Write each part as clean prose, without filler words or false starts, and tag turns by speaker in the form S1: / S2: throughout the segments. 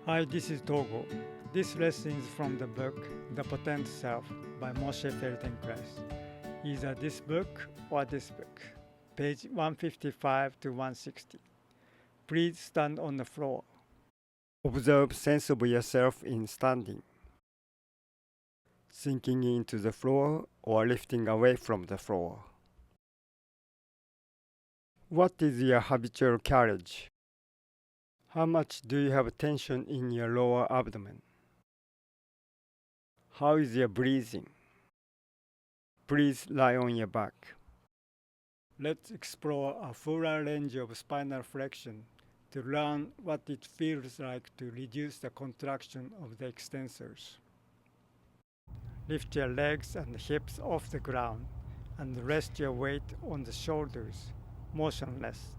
S1: Hi, this is Togo. This lesson is from the book The Potent Self by Moshe Feldenkrais. Either this book or this book. Page 155 to 160. Please stand on the floor. Observe sense of yourself in standing. Sinking into the floor or lifting away from the floor. What is your habitual carriage? How much do you have tension in your lower abdomen? How is your breathing? Please lie on your back. Let's explore a fuller range of spinal flexion to learn what it feels like to reduce the contraction of the extensors. Lift your legs and hips off the ground and rest your weight on the shoulders, motionless,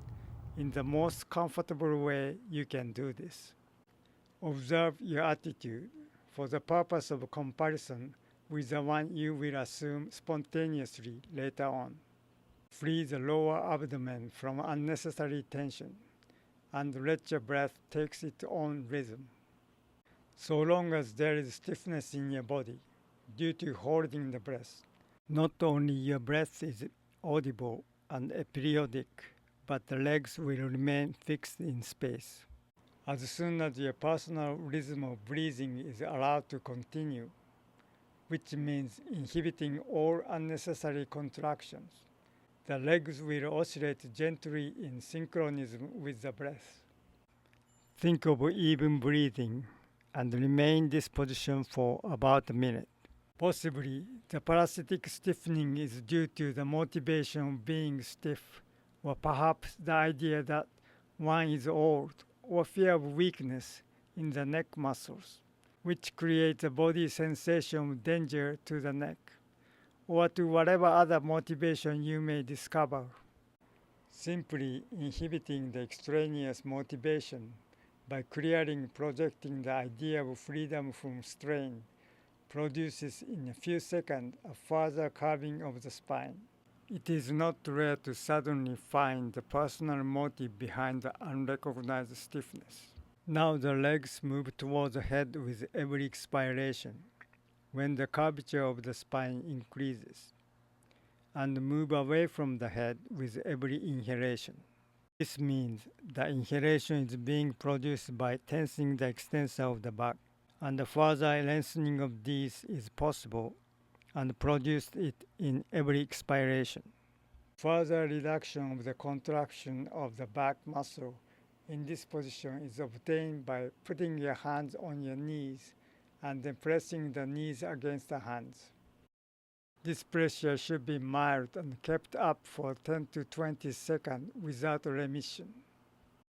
S1: in the most comfortable way you can do this. Observe your attitude for the purpose of comparison with the one you will assume spontaneously later on. Free the lower abdomen from unnecessary tension and let your breath take its own rhythm. So long as there is stiffness in your body due to holding the breath, not only your breath is audible and periodic, but the legs will remain fixed in space. As soon as your personal rhythm of breathing is allowed to continue, which means inhibiting all unnecessary contractions, the legs will oscillate gently in synchronism with the breath. Think of even breathing and remain this position for about a minute. Possibly, the parasitic stiffening is due to the motivation of being stiff, or perhaps the idea that one is old, or fear of weakness in the neck muscles, which creates a body sensation of danger to the neck, or to whatever other motivation you may discover. Simply inhibiting the extraneous motivation by clearly projecting the idea of freedom from strain produces in a few seconds a further curving of the spine. It is not rare to suddenly find the personal motive behind the unrecognized stiffness. Now the legs move towards the head with every expiration, when the curvature of the spine increases, and move away from the head with every inhalation. This means the inhalation is being produced by tensing the extensor of the back, and the further lengthening of these is possible and produced it in every expiration. Further reduction of the contraction of the back muscle in this position is obtained by putting your hands on your knees and then pressing the knees against the hands. This pressure should be mild and kept up for 10 to 20 seconds without remission.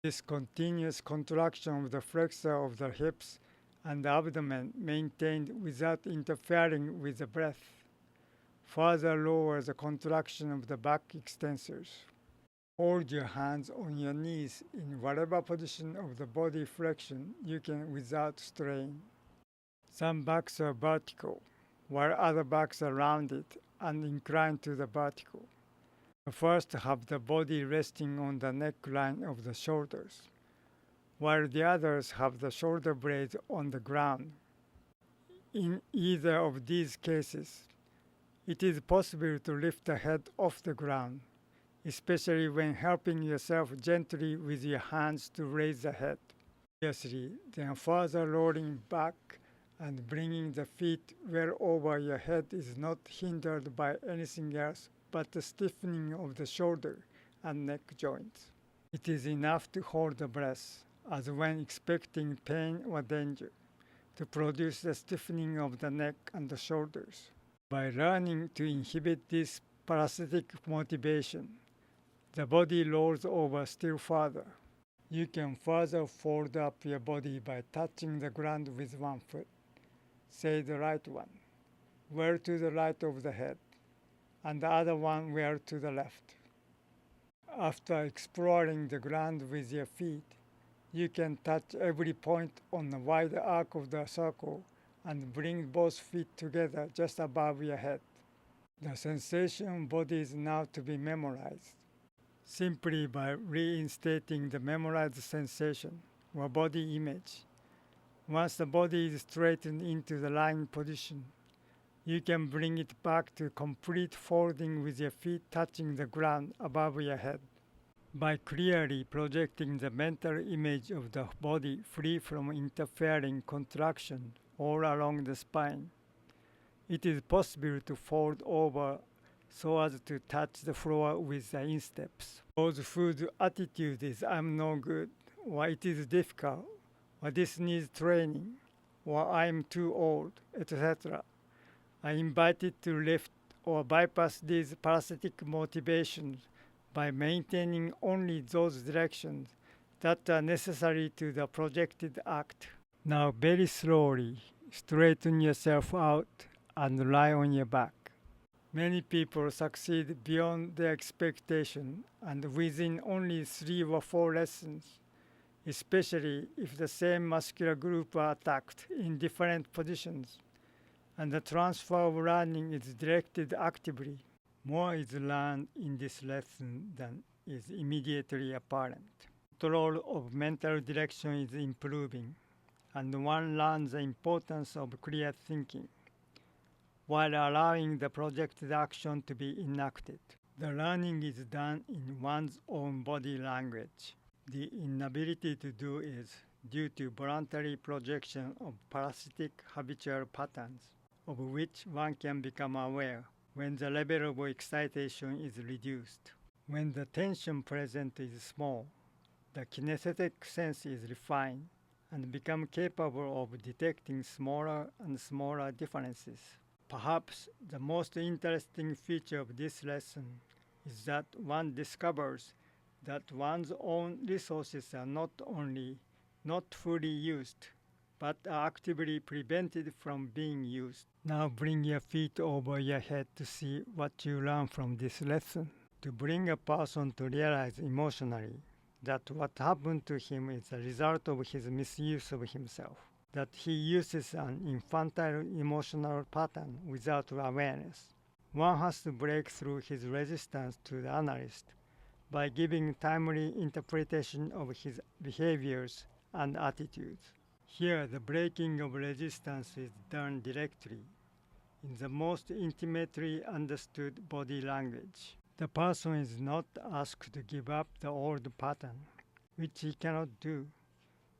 S1: This continuous contraction of the flexor of the hips and the abdomen maintained without interfering with the breath further lowers the contraction of the back extensors. Hold your hands on your knees in whatever position of the body flexion you can without strain. Some backs are vertical, while other backs are rounded and inclined to the vertical. The first have the body resting on the neckline of the shoulders, while the others have the shoulder blades on the ground. In either of these cases, it is possible to lift the head off the ground, especially when helping yourself gently with your hands to raise the head. Obviously, then further rolling back and bringing the feet well over your head is not hindered by anything else but the stiffening of the shoulder and neck joints. It is enough to hold the breath, as when expecting pain or danger, to produce the stiffening of the neck and the shoulders. By learning to inhibit this parasitic motivation, the body rolls over still further. You can further fold up your body by touching the ground with one foot, say the right one, well to the right of the head, and the other one well to the left. After exploring the ground with your feet, you can touch every point on the wide arc of the circle and bring both feet together just above your head. The sensation body is now to be memorized. Simply by reinstating the memorized sensation or body image, Once the body is straightened into the lying position, you can bring it back to complete folding with your feet touching the ground above your head. By clearly projecting the mental image of the body free from interfering contraction all along the spine, it is possible to fold over so as to touch the floor with the insteps. Those whose attitude is "I'm no good," or "it is difficult," or "this needs training," or "I'm too old," etc., are invited to lift or bypass these parasitic motivations by maintaining only those directions that are necessary to the projected act. Now very slowly straighten yourself out and lie on your back. Many people succeed beyond their expectation and within only 3 or 4 lessons, especially if the same muscular group are attacked in different positions and the transfer of learning is directed actively. More is learned in this lesson than is immediately apparent. Control of mental direction is improving, and one learns the importance of clear thinking, while allowing the projected action to be enacted. The learning is done in one's own body language. The inability to do is due to voluntary projection of parasitic habitual patterns, of which one can become aware when the level of excitation is reduced. When the tension present is small, the kinesthetic sense is refined and become capable of detecting smaller and smaller differences. Perhaps the most interesting feature of this lesson is that one discovers that one's own resources are not only not fully used, but are actively prevented from being used. Now bring your feet over your head to see what you learn from this lesson. To bring a person to realize emotionally that what happened to him is a result of his misuse of himself, that he uses an infantile emotional pattern without awareness. One has to break through his resistance to the analyst by giving timely interpretation of his behaviors and attitudes. Here, the breaking of resistance is done directly, in the most intimately understood body language. The person is not asked to give up the old pattern, which he cannot do,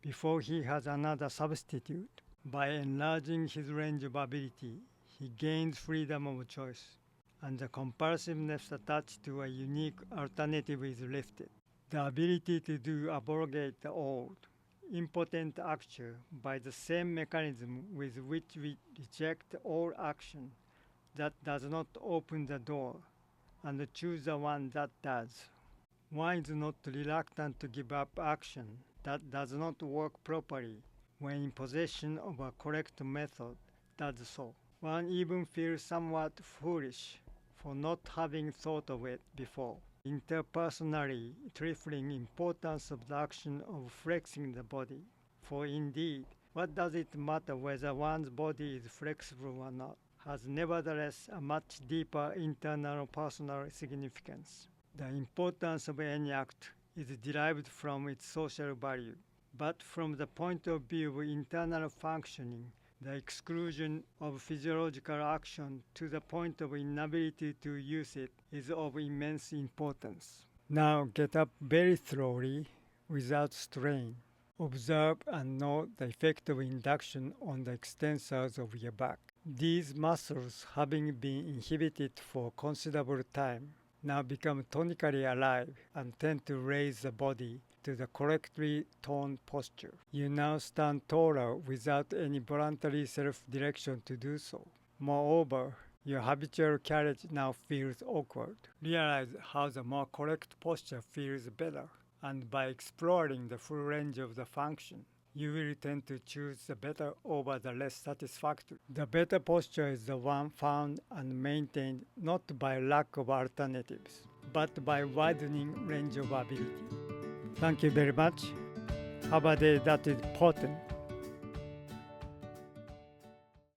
S1: before he has another substitute. By enlarging his range of ability, he gains freedom of choice, and the compulsiveness attached to a unique alternative is lifted. The ability to do abrogate the old, impotent action by the same mechanism with which we reject all action that does not open the door and choose the one that does. One is not reluctant to give up action that does not work properly when in possession of a correct method does so. One even feels somewhat foolish for not having thought of it before. Interpersonally trifling importance of the action of flexing the body. For indeed, what does it matter whether one's body is flexible or not, has nevertheless a much deeper internal personal significance. The importance of any act is derived from its social value, but from the point of view of internal functioning, the exclusion of physiological action to the point of inability to use it is of immense importance. Now get up very slowly without strain. Observe and note the effect of induction on the extensors of your back. These muscles, having been inhibited for considerable time, now become tonically alive and tend to raise the body to the correctly toned posture. You now stand taller without any voluntary self-direction to do so. Moreover, your habitual carriage now feels awkward. Realize how the more correct posture feels better, and by exploring the full range of the function, you will tend to choose the better over the less satisfactory. The better posture is the one found and maintained not by lack of alternatives, but by widening range of ability. Thank you very much. Have a day that is potent.